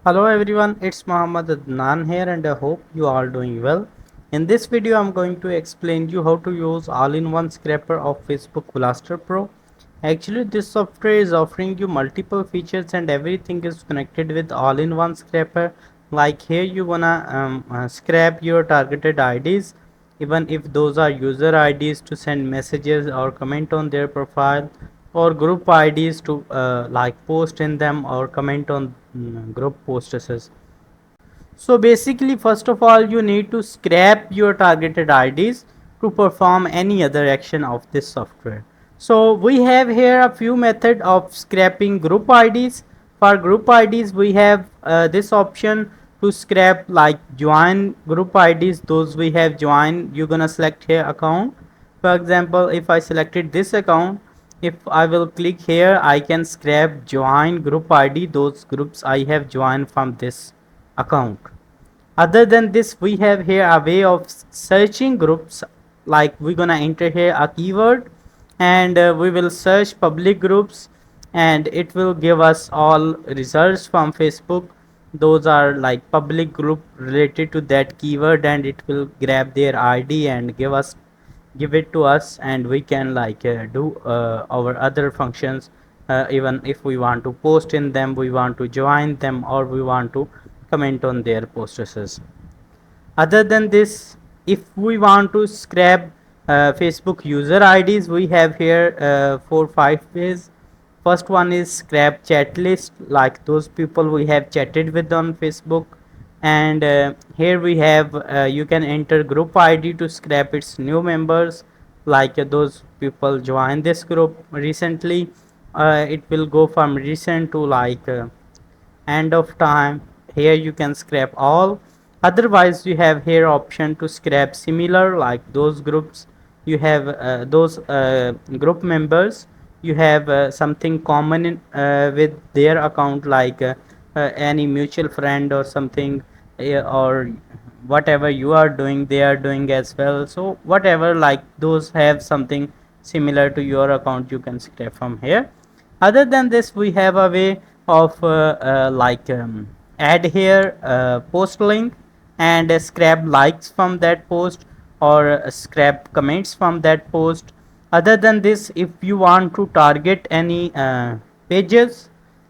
Hello everyone, it's Muhammad Adnan here and I hope you are doing well. In this video, I'm going to explain you how to use all-in-one scraper of Facebook Blaster Pro. Actually, this software is offering you multiple features and everything is connected with all-in-one scraper. Like here, you gonna scrap your targeted IDs, even if those are user IDs to send messages or comment on their profile, or group IDs to like post in them or comment on group posts. So basically, first of all, you need to scrap your targeted IDs to perform any other action of this software. So we have here a few methods of scrapping group IDs. For group IDs, we have this option to scrap like join group IDs. Those we have join, you're gonna select here account. For example, if I selected this account, if I will click here, I can scrap join group ID, those groups I have joined from this account. Other than this, we have here a way of searching groups. Like we're gonna enter here a keyword and we will search public groups and it will give us all results from Facebook. Those are like public group related to that keyword and it will grab their ID and give it to us, and we can like do our other functions. Even if we want to post in them, we want to join them, or we want to comment on their posts. Other than this, if we want to scrap Facebook user IDs, we have here 4 5 ways. First one is scrap chat list, like those people we have chatted with on Facebook. And here we have you can enter group ID to scrap its new members, like those people join this group recently. It will go from recent to like end of time. Here you can scrap all. Otherwise, you have here option to scrap similar, like those groups you have those group members you have something common with their account, like any mutual friend or something, or whatever you are doing they are doing as well. So whatever, like those have something similar to your account, you can scrap from here. Other than this, we have a way of add here post link and scrap likes from that post, or scrap comments from that post. Other than this, if you want to target any pages,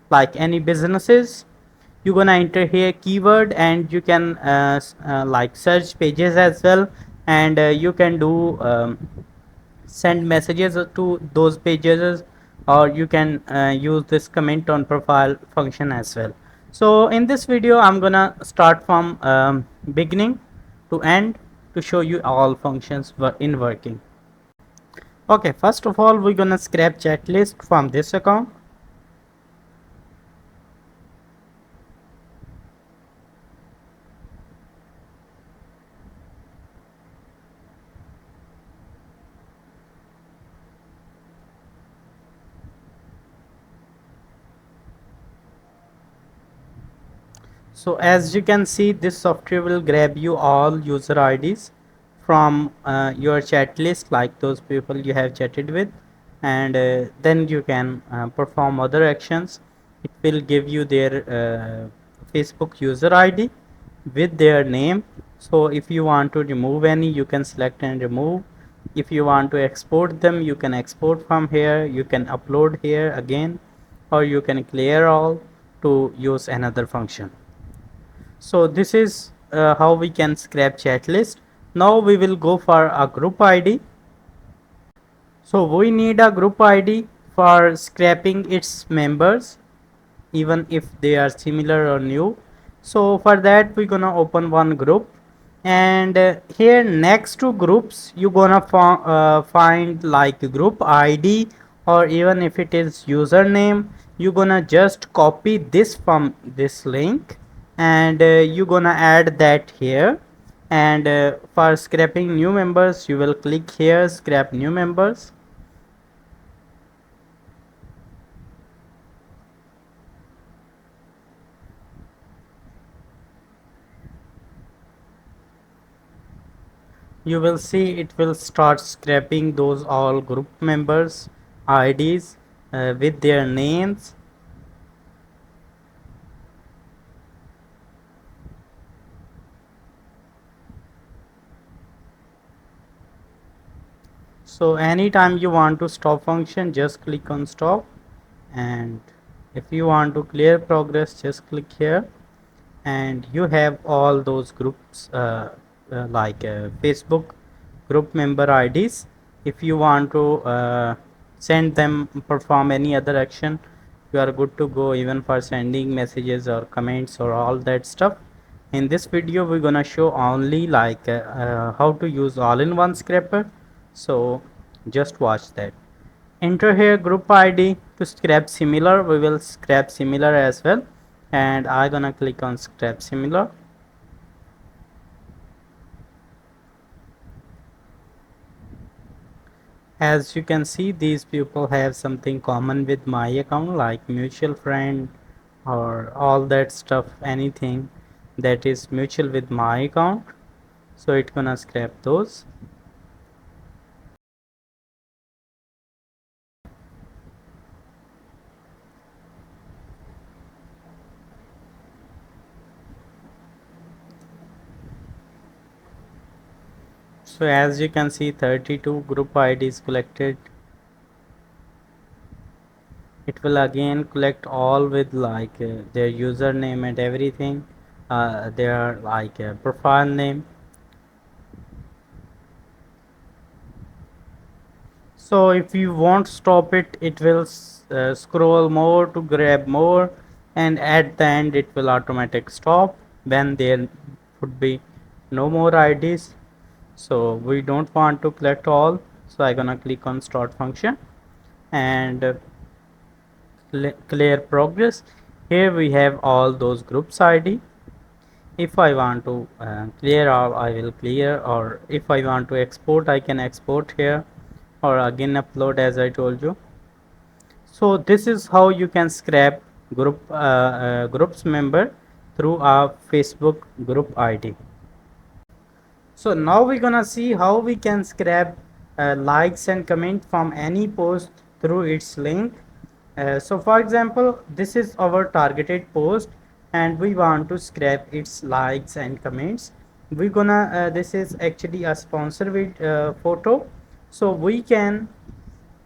like any businesses, you're gonna enter here keyword and you can like search pages as well, and you can do send messages to those pages, or you can use this comment on profile function as well. So in this video, I'm gonna start from beginning to end to show you all functions in working. Okay, first of all, we're gonna scrap chat list from this account. So as you can see, this software will grab you all user IDs from your chat list, like those people you have chatted with, and then you can perform other actions. It will give you their Facebook user ID with their name. So if you want to remove any, you can select and remove. If you want to export them, you can export from here, you can upload here again, or you can clear all to use another function. So this is how we can scrap chat list. Now we will go for a group ID. So we need a group ID for scrapping its members, even if they are similar or new. So for that, we're gonna open one group, and here next to groups, you're gonna find like group ID, or even if it is username, you're gonna just copy this from this link, and you're gonna add that here. And for scrapping new members, you will click here scrap new members. You will see it will start scraping those all group members IDs with their names. So anytime you want to stop function, just click on stop, and if you want to clear progress, just click here, and you have all those groups like Facebook group member IDs. If you want to send them, perform any other action, you are good to go, even for sending messages or comments or all that stuff. In this video we're gonna show only like how to use all-in-one scraper, so just watch that. Enter here group ID to scrap similar. We will scrap similar as well, and I gonna click on scrap similar. As you can see, these people have something common with my account, like mutual friend or all that stuff, anything that is mutual with my account, so it's gonna scrap those. So as you can see, 32 group IDs collected. It will again collect all with like their username and everything, their like profile name. So if you won't stop it, it will scroll more to grab more, and at the end it will automatic stop when there would be no more IDs. So we don't want to collect all, so I'm gonna click on start function and clear progress. Here we have all those groups ID. If I want to clear all, I will clear, or if I want to export, I can export here, or again upload as I told you. So this is how you can scrap groups member through a Facebook group ID. So now we're gonna see how we can scrap likes and comment from any post through its link. So for example, this is our targeted post and we want to scrap its likes and comments. We're gonna this is actually a sponsor with photo, so we can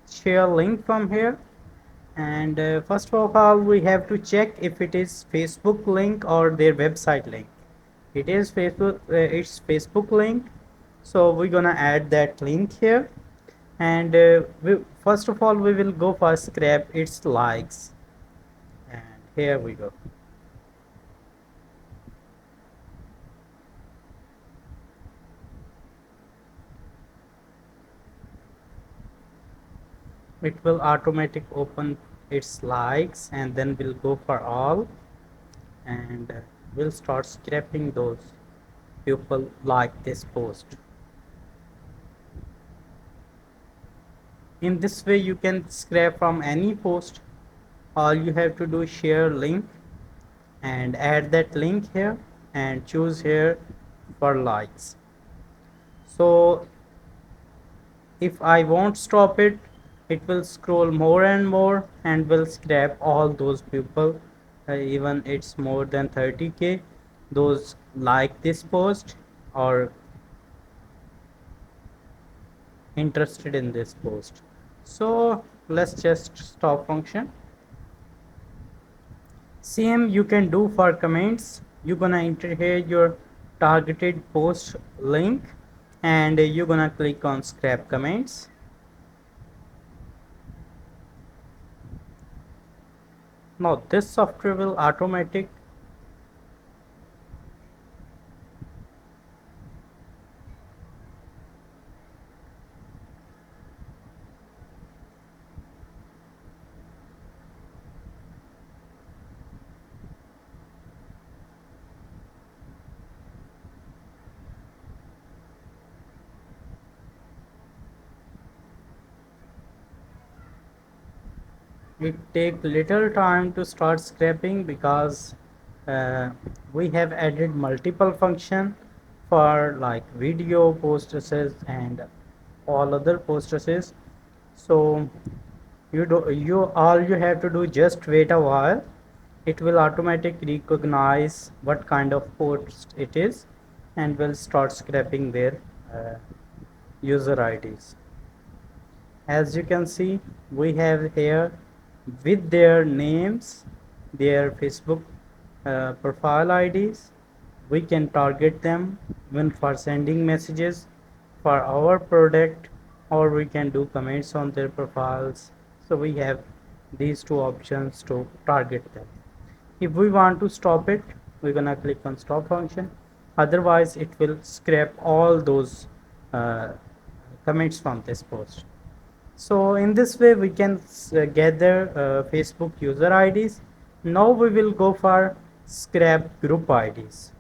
share link from here. And first of all, we have to check if it is Facebook link or their website link. It is Facebook, it's Facebook link, so we're gonna add that link here. And first of all, we will go for scrap its likes, and here we go. It will automatic open its likes, and then we'll go for all, and we'll start scraping those people like this post. In this way you can scrap from any post. All you have to do is share link and add that link here and choose here for likes. So if I won't stop it, it will scroll more and more and will scrap all those people, even it's more than 30k, those like this post or interested in this post. So let's just stop function. Same you can do for comments. You're gonna enter here your targeted post link and you're gonna click on scrap comments. Now this software will automatic it take little time to start scraping because we have added multiple function for like video posters and all other posters. So you all you have to do, just wait a while. It will automatically recognize what kind of post it is and will start scraping their user IDs. As you can see, we have here with their names, their Facebook profile IDs. We can target them when for sending messages for our product, or we can do comments on their profiles. So we have these two options to target them. If we want to stop it, we're gonna click on stop function. Otherwise it will scrap all those uh, comments from this post. So in this way we can gather Facebook user IDs. Now we will go for scrap group IDs.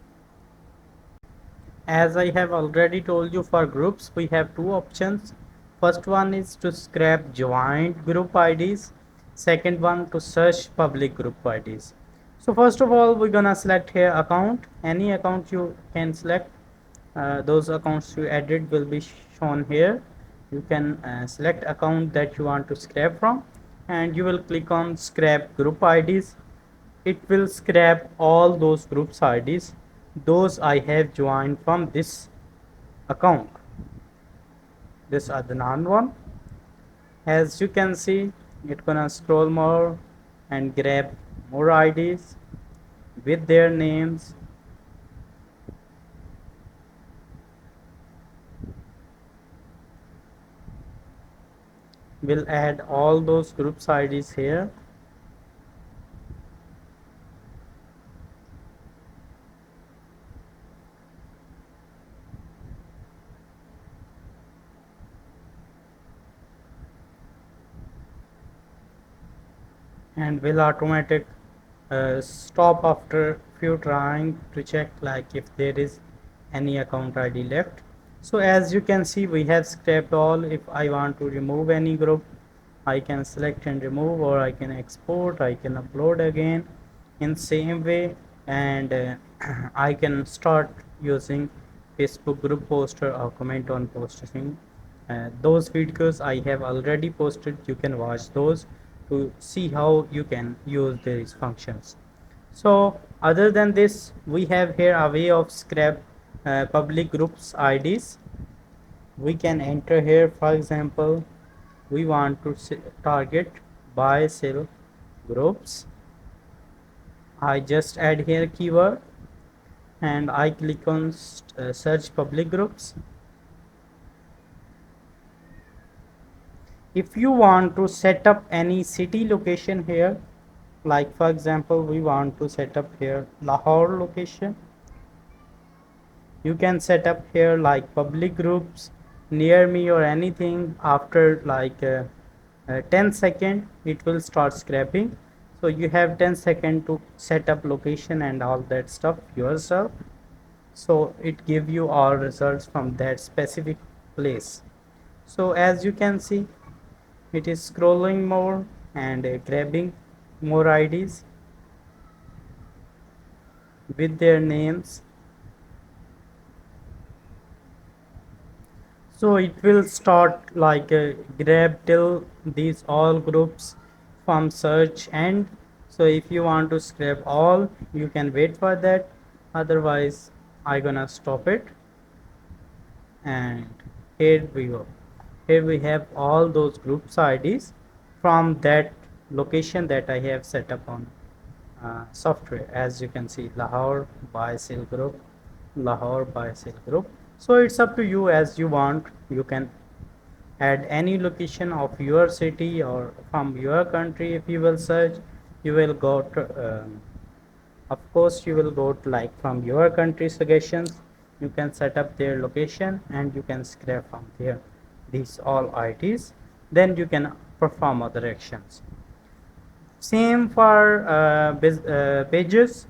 As I have already told you, for groups we have two options. First one is to scrap joint group IDs. Second one to search public group IDs. So first of all, we're gonna select here account. Any account you can select. Those accounts you added will be shown here. You can select account that you want to scrap from, and you will click on scrap group IDs. It will scrap all those groups IDs those I have joined from this account, this Adnan one. As you can see, it's gonna scroll more and grab more IDs with their names. We'll add all those groups IDs here. And will automatic stop after few trying to check like if there is any account ID left. So as you can see, we have scraped all. If I want to remove any group, I can select and remove, or I can export, I can upload again in same way, and I can start using Facebook group poster or comment on posting. Those videos I have already posted, you can watch those to see how you can use these functions. So other than this, we have here a way of scrap public groups IDs. We can enter here, for example, we want to target buy sell groups. I just add here keyword and I click on search public groups. If you want to set up any city location here, like for example we want to set up here Lahore location, you can set up here like public groups near me or anything. After like 10 seconds it will start scraping. So you have 10 seconds to set up location and all that stuff yourself. So it give you all results from that specific place. So as you can see, it is scrolling more and grabbing more IDs with their names. So it will start like grab till these all groups from search end. So if you want to scrap all, you can wait for that. Otherwise I gonna stop it. And here we go. Here we have all those groups IDs from that location that I have set up on software. As you can see, Lahore by Sale Group, Lahore by Sale Group. So it's up to you as you want. You can add any location of your city or from your country. If you will search, you will go to of course you will go to like from your country suggestions. You can set up their location and you can scrape from there these all IDs. Then you can perform other actions. Same for pages.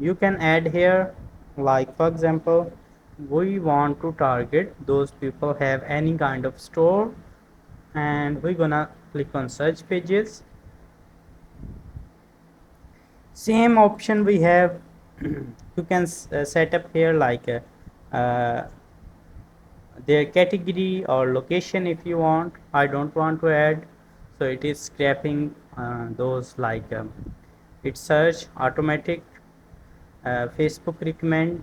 You can add here, like for example we want to target those people have any kind of store, and we're gonna click on search pages. Same option we have. You can set up here like their category or location if you want. I don't want to add, so it is scraping those like it search automatic Facebook recommend.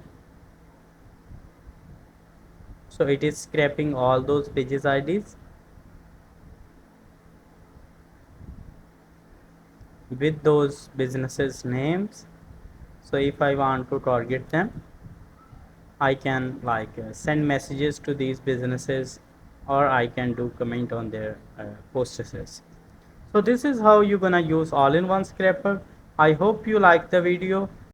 So it is scraping all those pages IDs. with those businesses names. So if I want to target them, I can like send messages to these businesses, or I can do comment on their posts. So this is how you're gonna use all-in-one scraper. I hope you like the video.